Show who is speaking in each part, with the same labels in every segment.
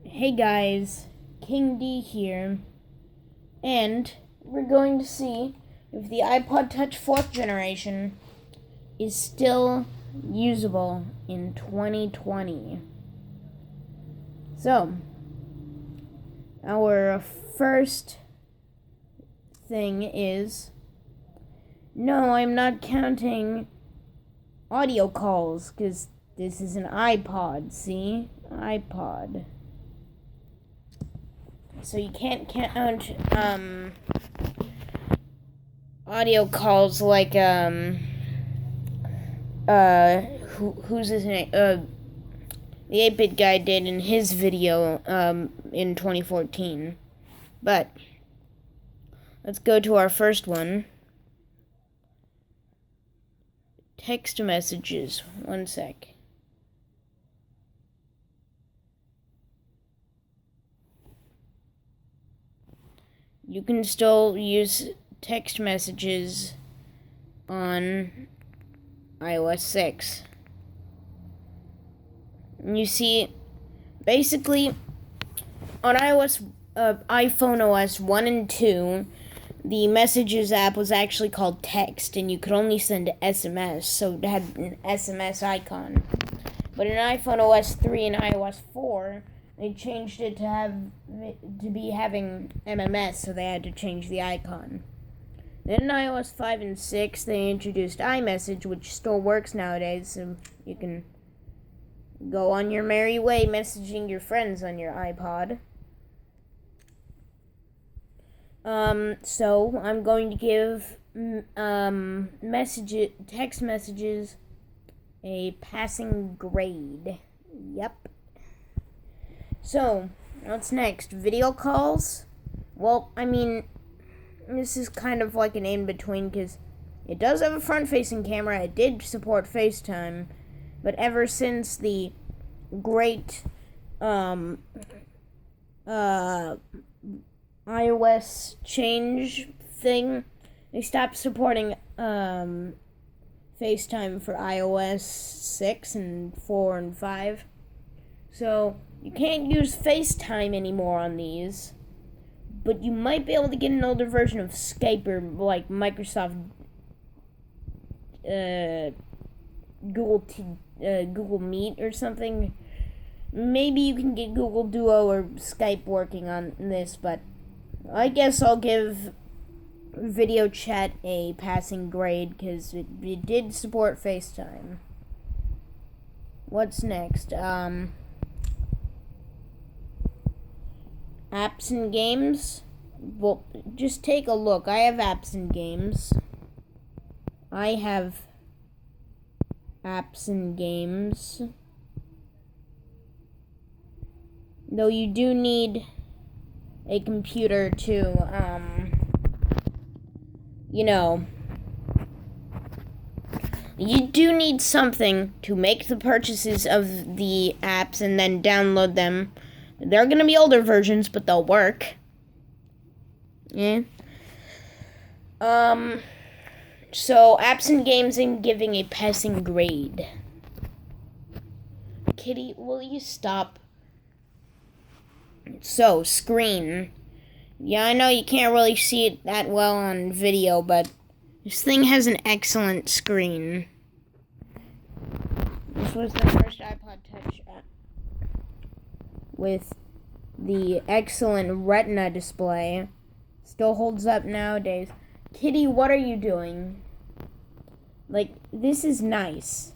Speaker 1: Hey guys, King D here, and we're going to see if the iPod Touch 4th generation is still usable in 2020. So, our first thing is, no, I'm not counting audio calls, because this is an iPod, see? iPod. So you can't count audio calls like who's his name? The 8-bit guy did in his video in 2014. But let's go to our first one. Text messages. One sec. You can still use text messages on iOS 6. And you see, basically, on iPhone OS 1 and 2, the Messages app was actually called Text, and you could only send SMS, so it had an SMS icon. But in iPhone OS 3 and iOS 4, they changed it to be having MMS, so they had to change the icon. Then in iOS 5 and 6, they introduced iMessage, which still works nowadays, so you can go on your merry way messaging your friends on your iPod. So I'm going to give text messages a passing grade. Yep. So, what's next? Video calls? Well, I mean, this is kind of like an in-between, because it does have a front-facing camera. It did support FaceTime, but ever since the great iOS change thing, they stopped supporting FaceTime for iOS 6 and 4 and 5. So, you can't use FaceTime anymore on these, but you might be able to get an older version of Skype or like Microsoft Google Meet or something. Maybe you can get Google Duo or Skype working on this, but I guess I'll give video chat a passing grade because it did support FaceTime. What's next? Apps and games? Well, just take a look. I have apps and games. Though you do need a computer to, you do need something to make the purchases of the apps and then download them. They're going to be older versions, but they'll work. Yeah. So, apps and games, I'm giving a passing grade. Kitty, will you stop? So, screen. Yeah, I know you can't really see it that well on video, but this thing has an excellent screen. This was the first iPod Touch with the excellent Retina display. Still holds up nowadays. Kitty, what are you doing? Like, this is nice.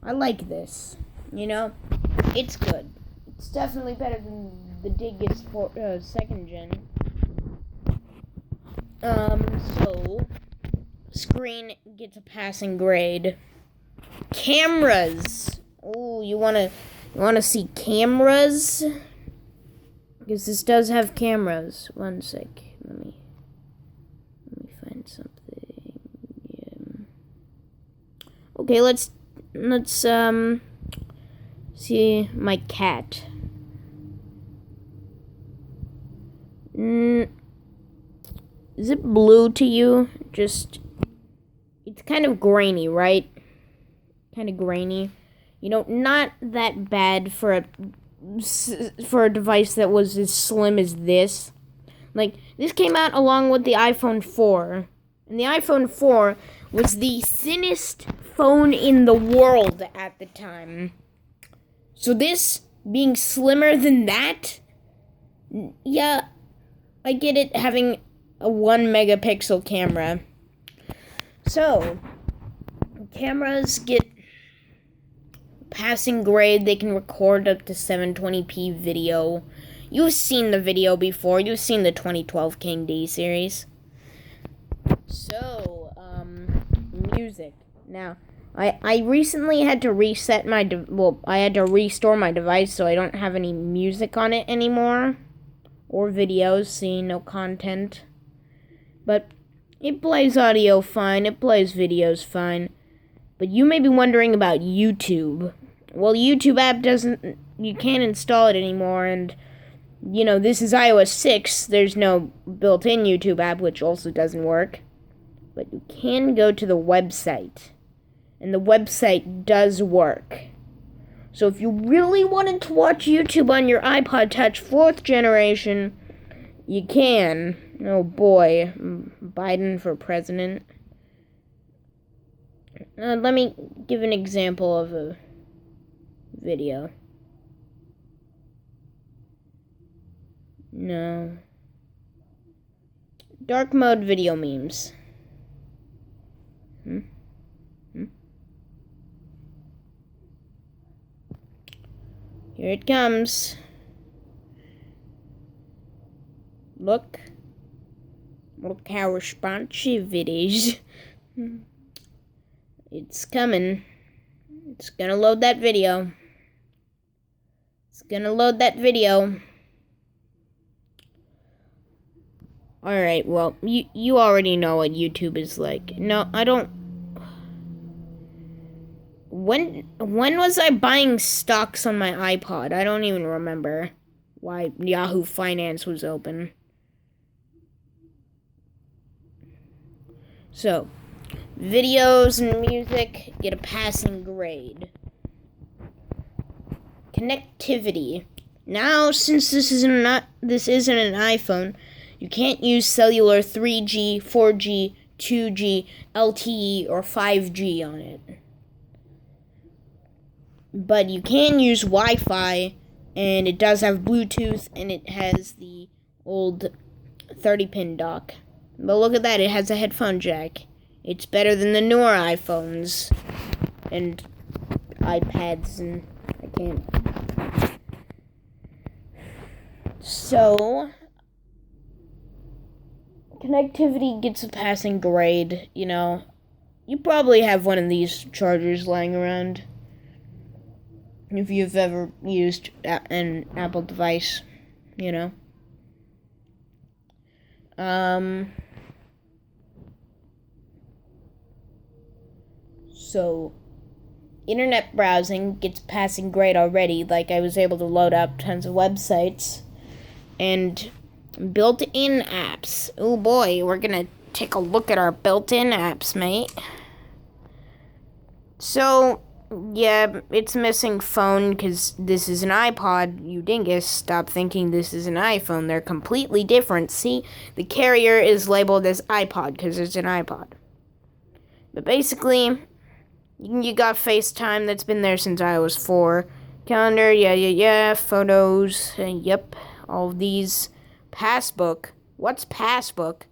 Speaker 1: I like this. It's good. It's definitely better than the Digits for second gen. So screen gets a passing grade. Cameras. Oh, you wanna see cameras? Because this does have cameras. One sec. Let me find something. Yeah. Okay, let's see my cat. Is it blue to you? It's kind of grainy, right? Kind of grainy. Not that bad for a for a device that was as slim as this. Like, this came out along with the iPhone 4. And the iPhone 4 was the thinnest phone in the world at the time. So this being slimmer than that, yeah, I get it having a 1 megapixel camera. So, cameras get passing grade. They can record up to 720p video. You've seen the video before. You've seen the 2012 King D series. So, music. Now, I recently had to reset my I had to restore my device, so I don't have any music on it anymore, or videos. See, no content. But it plays audio fine. It plays videos fine. But you may be wondering about YouTube. Well, YouTube app doesn't. You can't install it anymore, and this is iOS 6. There's no built-in YouTube app, which also doesn't work. But you can go to the website. And the website does work. So if you really wanted to watch YouTube on your iPod Touch 4th generation, you can. Oh boy, Biden for president. Let me give an example of a video. No. Dark mode video memes. Here it comes. Look how responsive it is. It's coming. It's gonna load that video. Alright, well, you already know what YouTube is like. No, I don't. When was I buying stocks on my iPod? I don't even remember why Yahoo Finance was open. So, videos and music get a passing grade. Connectivity. Now, since this isn't an iPhone, you can't use cellular 3G, 4G, 2G, LTE, or 5G on it. But you can use Wi-Fi, and it does have Bluetooth, and it has the old 30-pin dock. But look at that, it has a headphone jack. It's better than the newer iPhones and iPads, and I can't. So, connectivity gets a passing grade, You probably have one of these chargers lying around. If you've ever used an Apple device, So, internet browsing gets passing grade already. Like, I was able to load up tons of websites. And built-in apps. Oh boy, we're gonna take a look at our built-in apps, mate. So, yeah, it's missing phone because this is an iPod. You dingus, stop thinking this is an iPhone. They're completely different. See, the carrier is labeled as iPod because it's an iPod. But basically, you got FaceTime. That's been there since iOS 4. Calendar, yeah. Photos, yep. All of these. Passbook. What's Passbook?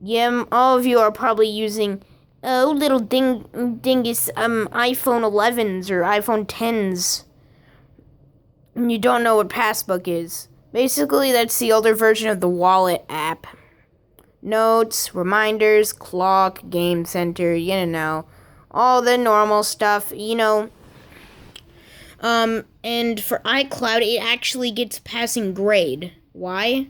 Speaker 1: Yeah, all of you are probably using little dingus iPhone 11s or iPhone 10s. And you don't know what Passbook is. Basically, that's the older version of the Wallet app. Notes, reminders, clock, game center, all the normal stuff, And for iCloud, it actually gets passing grade. Why?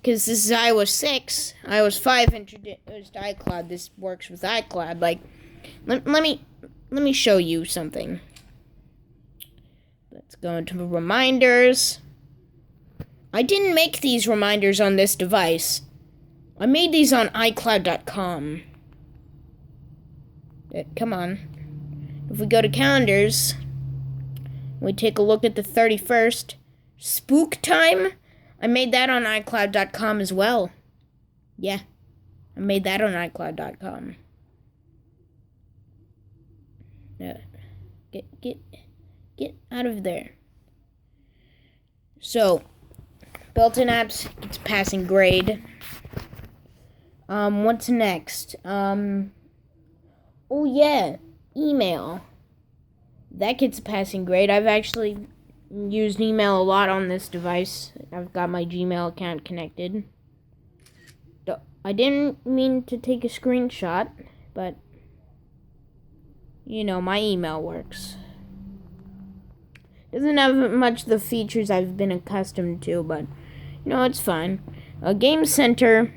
Speaker 1: Because this is iOS 6. iOS 5 introduced iCloud. This works with iCloud. Like, let me show you something. Let's go into reminders. I didn't make these reminders on this device. I made these on iCloud.com. Come on. If we go to calendars, We take a look at the 31st. Spook time? I made that on iCloud.com as well. Yeah, I made that on iCloud.com. Get out of there. So, built-in apps gets passing grade. What's next? Oh yeah, email. That gets a passing grade. I've actually used email a lot on this device. I've got my Gmail account connected. I didn't mean to take a screenshot, but you know, my email works. Doesn't have much of the features I've been accustomed to, but you know, it's fine. Game Center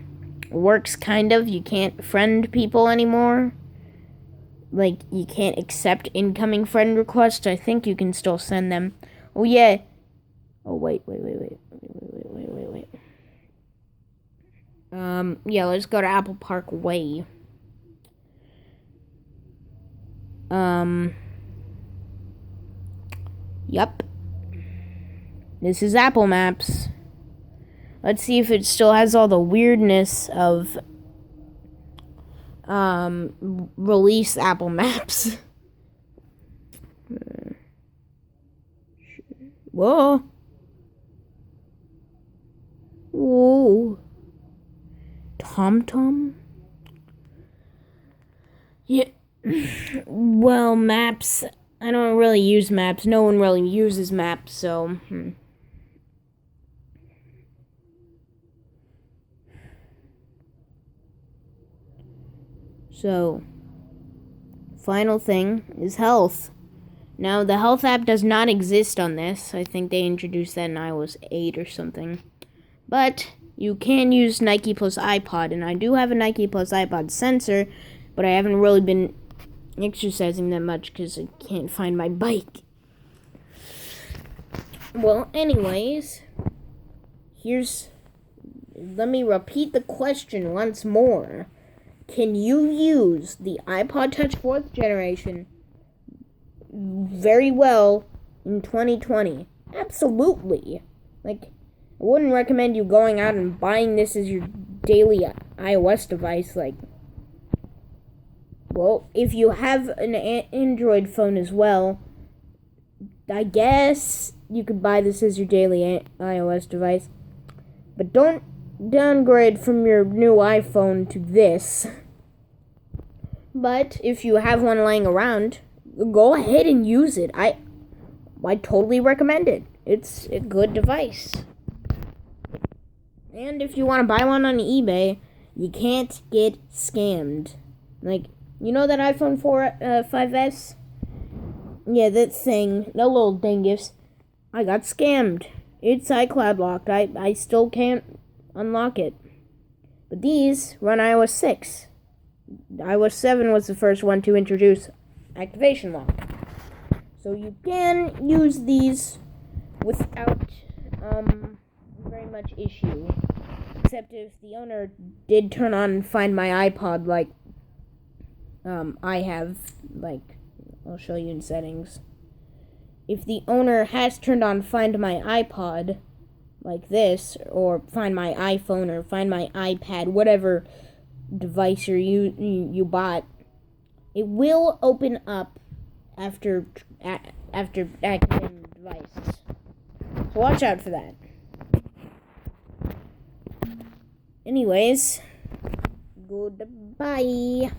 Speaker 1: works kind of. You can't friend people anymore. Like, you can't accept incoming friend requests. I think you can still send them. Oh, yeah. Oh, wait. Yeah, let's go to Apple Park Way. Yup. This is Apple Maps. Let's see if it still has all the weirdness of release Apple Maps. Whoa. Whoa. TomTom? Yeah. Well, maps. I don't really use maps. No one really uses maps, so. So, final thing is health. Now, the health app does not exist on this. I think they introduced that in iOS 8 or something. But you can use Nike plus iPod, and I do have a Nike plus iPod sensor, but I haven't really been exercising that much because I can't find my bike. Well, anyways, let me repeat the question once more. Can you use the iPod Touch 4th generation very well in 2020? Absolutely. Like, I wouldn't recommend you going out and buying this as your daily iOS device. Like, well, if you have an Android phone as well, I guess you could buy this as your daily iOS device. But don't downgrade from your new iPhone to this. But if you have one laying around, go ahead and use it. I totally recommend it. It's a good device. And if you want to buy one on eBay, you can't get scammed. Like, you know that iPhone 5S? Yeah, that thing, that little dingus. I got scammed. It's iCloud locked. I still can't unlock it. But these run iOS 6. iOS 7 was the first one to introduce activation lock. So you can use these without very much issue. Except if the owner did turn on Find My iPod like I have, like, I'll show you in settings. If the owner has turned on Find My iPod like this, or Find My iPhone, or Find My iPad, whatever device you bought, it will open up after activating the device. So watch out for that. Anyways, goodbye.